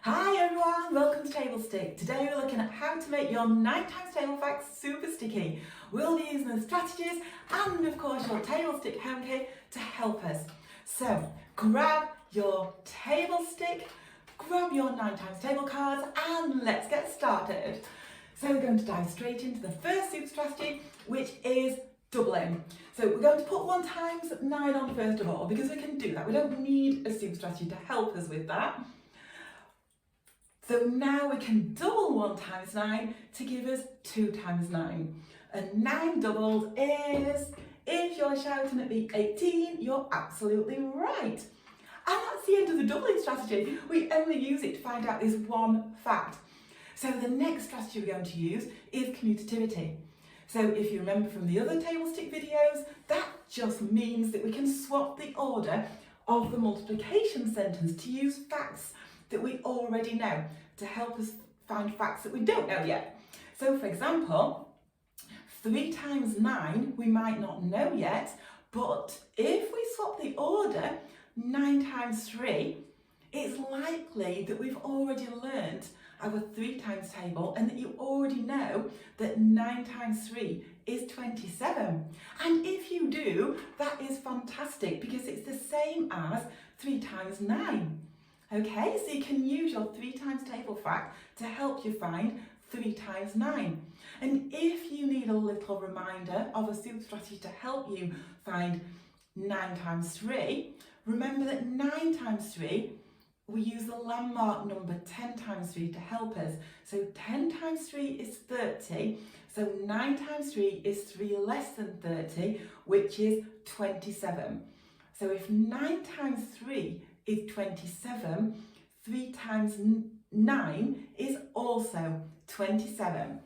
Hi everyone, welcome to Table Stick. Today we're looking at how to make your 9 times table facts super sticky. We'll be using the strategies and of course your Table Stick home kit to help us. So grab your table stick, grab your 9 times table cards and let's get started. So we're going to dive straight into the first super strategy, which is doubling. So we're going to put 1 times 9 on first of all because we can do that. We don't need a super strategy to help us with that. So now we can double 1 times 9 to give us 2 times 9. And 9 doubled is, if you're shouting at me 18, you're absolutely right. And that's the end of the doubling strategy. We only use it to find out this one fact. So the next strategy we're going to use is commutativity. So if you remember from the other table stick videos, that just means that we can swap the order of the multiplication sentence to use facts that we already know to help us find facts that we don't know yet. So for example, 3 times 9 we might not know yet, but if we swap the order 9 times 3, it's likely that we've already learned our 3 times table and that you already know that 9 times 3 is 27. And if you do, that is fantastic because it's the same as 3 times 9. Okay, so you can use your 3 times table fact to help you find 3 times 9. And if you need a little reminder of a super strategy to help you find 9 times 3, remember that 9 times 3, we use the landmark number 10 times 3 to help us. So 10 times 3 is 30, so 9 times 3 is 3 less than 30, which is 27. So if 9 times 3 is 27, 3 times 9 is also 27.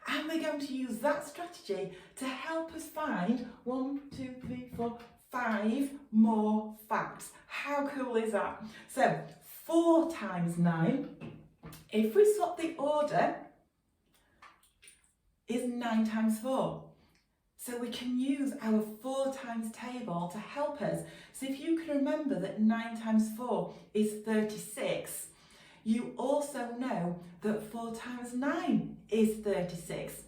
And we're going to use that strategy to help us find 5 more facts. How cool is that? So 4 times 9, if we swap the order, is 9 times 4. So we can use our 4 times table to help us. So if you can remember that 9 times 4 is 36, you also know that 4 times 9 is 36.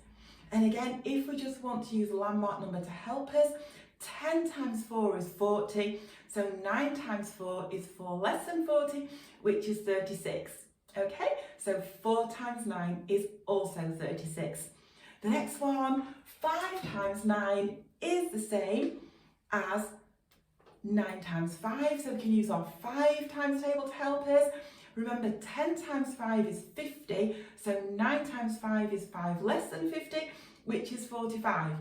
And again, if we just want to use a landmark number to help us, 10 times 4 is 40, so 9 times 4 is 4 less than 40, which is 36. Okay, so 4 times 9 is also 36. The next one, 5 times 9 is the same as 9 times 5, so we can use our 5 times table to help us. Remember, 10 times 5 is 50, so 9 times 5 is 5 less than 50, which is 45.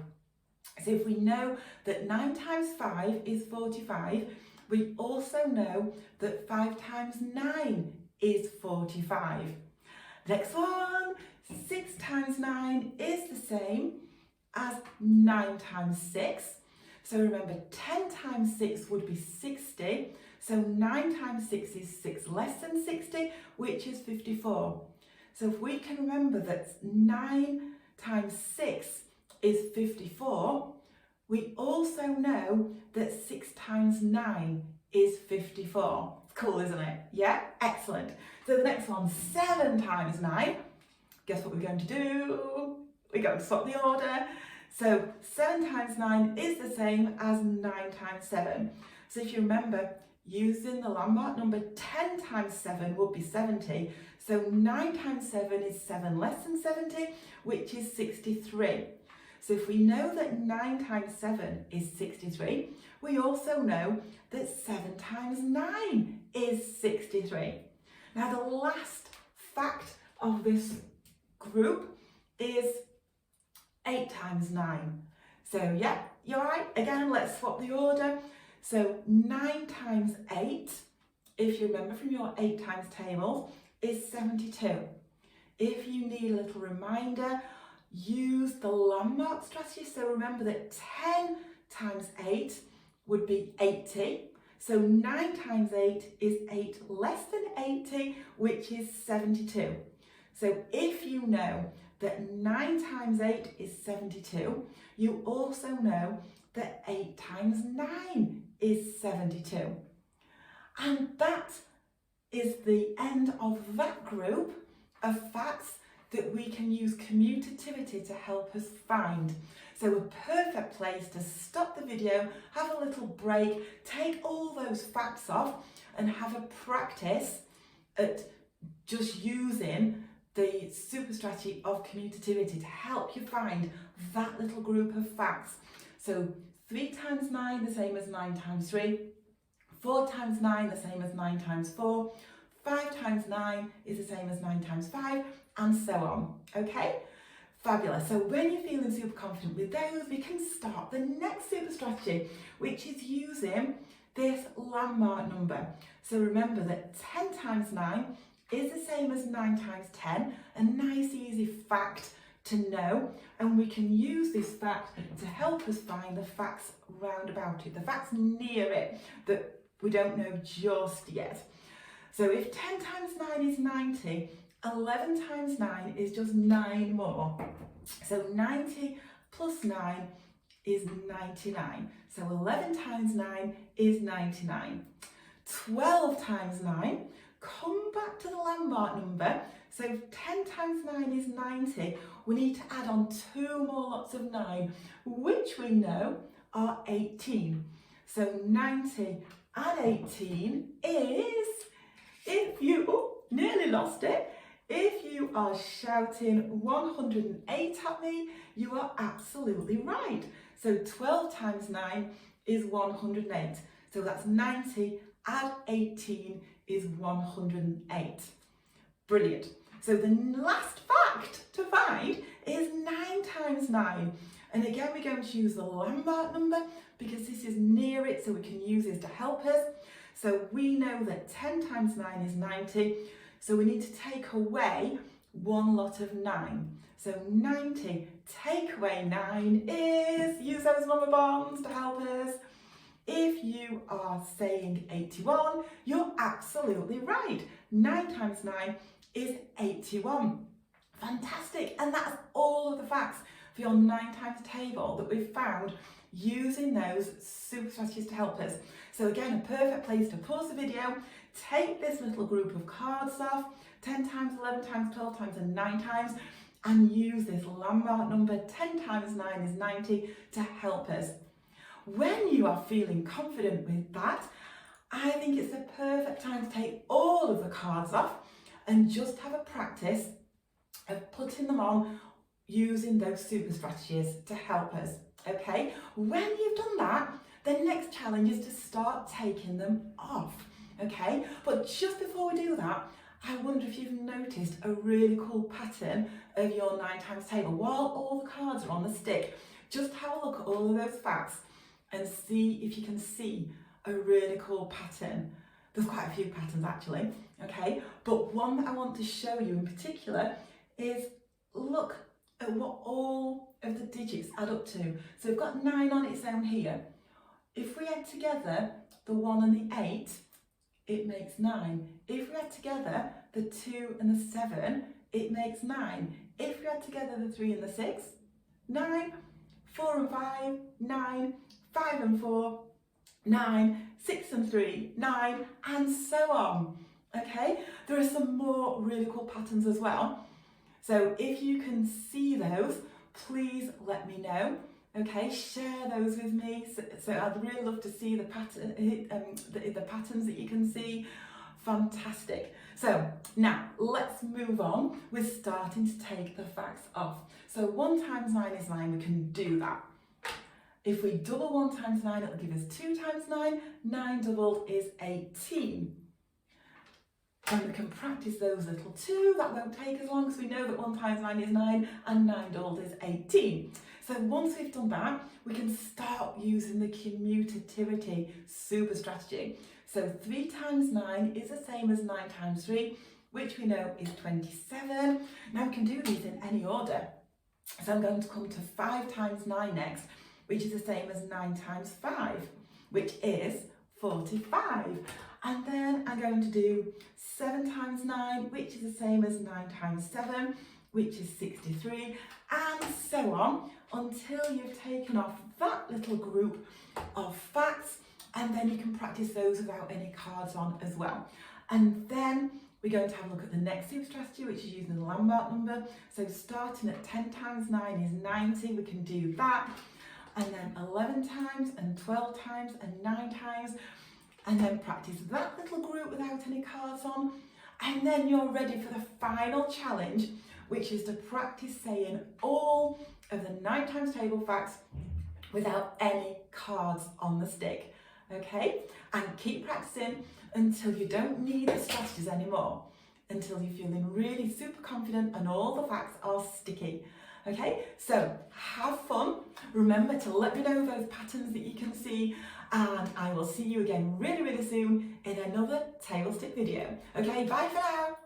So if we know that 9 times 5 is 45, we also know that 5 times 9 is 45. Next one, 6 times 9 is the same as 9 times 6. So remember, 10 times 6 would be 60. So 9 times 6 is 6 less than 60, which is 54. So if we can remember that 9 times 6 is 54, we also know that 6 times 9 is 54. It's cool, isn't it? Yeah? Excellent. So the next one, 7 times 9. Guess what we're going to do? We're going to swap the order. So 7 times 9 is the same as 9 times 7. So if you remember, using the landmark number 10 times 7 would be 70. So 9 times 7 is 7 less than 70, which is 63. So if we know that 9 times 7 is 63, we also know that 7 times 9 is 63. Now the last fact of this group is 8 times 9. So yeah, you're right. Again, let's swap the order. So 9 times 8, if you remember from your 8 times table, is 72. If you need a little reminder, use the landmark strategy. So remember that 10 times 8 would be 80. So 9 times 8 is 8 less than 80, which is 72. So if you know that 9 times 8 is 72, you also know that 8 times 9 is 72. And that is the end of that group of facts that we can use commutativity to help us find. So a perfect place to stop the video, have a little break, take all those facts off and have a practice at just using the super strategy of commutativity to help you find that little group of facts. So 3 times 9 the same as 9 times 3, 4 times 9 the same as 9 times 4, 5 times 9 is the same as 9 times 5, and so on. Okay? Fabulous. So when you're feeling super confident with those, we can start the next super strategy, which is using this landmark number. So remember that 10 times 9 is the same as 9 times 10, a nice easy fact to know, and we can use this fact to help us find the facts round about it, the facts near it that we don't know just yet. So if 10 times 9 is 90, 11 times 9 is just 9 more. So 90 plus 9 is 99. So 11 times 9 is 99. 12 times 9, come back to the landmark number. So 10 times 9 is 90. We need to add on 2 more lots of 9, which we know are 18. So 90 and 18 is, if you, nearly lost it, if you are shouting 108 at me, you are absolutely right. So 12 times 9 is 108. So that's 90 add 18 is 108. Brilliant. So the last fact to find is 9 times 9. And again, we're going to use the landmark number because this is near it, so we can use this to help us. So we know that 10 times 9 is 90. So we need to take away 1 lot of 9. So 90, take away 9 is, use those lumber bonds to help us. If you are saying 81, you're absolutely right. 9 times 9 is 81. Fantastic. And that's all of the facts for your 9 times table that we've found using those super strategies to help us. So again, a perfect place to pause the video, take this little group of cards off, 10 times, 11 times, 12 times and 9 times, and use this landmark number, 10 times 9 is 90, to help us. When you are feeling confident with that, I think it's the perfect time to take all of the cards off and just have a practice of putting them on using those super strategies to help us. Okay, when you've done that, the next challenge is to start taking them off. Okay, but just before we do that, I wonder if you've noticed a really cool pattern of your 9 times table. While all the cards are on the stick, just have a look at all of those facts and see if you can see a really cool pattern. There's quite a few patterns actually, okay? But one that I want to show you in particular is look at what all of the digits add up to. So we've got 9 on its own here. If we add together the 1 and the 8, it makes 9. If we add together the 2 and the 7, it makes 9. If we add together the 3 and the 6, 9, 4 and 5, 9, 5 and 4, 9, 6 and 3, 9, and so on. Okay, there are some more really cool patterns as well. So if you can see those, please let me know. Okay, share those with me. So I'd really love to see the pattern, the patterns that you can see. Fantastic. So now let's move on with starting to take the facts off. So 1 times 9 is 9. We can do that. If we double 1 times 9, it'll give us 2 times 9. 9 doubled is 18. And we can practice those little too. That won't take as long because we know that 1 times 9 is 9 and 9 doubled is 18. So once we've done that, we can start using the commutativity super strategy. So 3 times 9 is the same as 9 times 3, which we know is 27. Now we can do these in any order. So I'm going to come to 5 times 9 next, which is the same as 9 times 5, which is 45. And then I'm going to do 7 times 9, which is the same as 9 times 7, which is 63, and so on, until you've taken off that little group of facts, and then you can practice those without any cards on as well. And then we're going to have a look at the next super strategy, which is using the landmark number. So starting at 10 times 9 is 90, we can do that. And then 11 times and 12 times and 9 times. And then practice that little group without any cards on. And then you're ready for the final challenge, which is to practice saying all of the 9 times table facts without any cards on the stick. Okay? And keep practicing until you don't need the strategies anymore, until you're feeling really super confident and all the facts are sticky. Okay, so have fun. Remember to let me know those patterns that you can see, and I will see you again really, really soon in another table stick video. Okay, bye for now.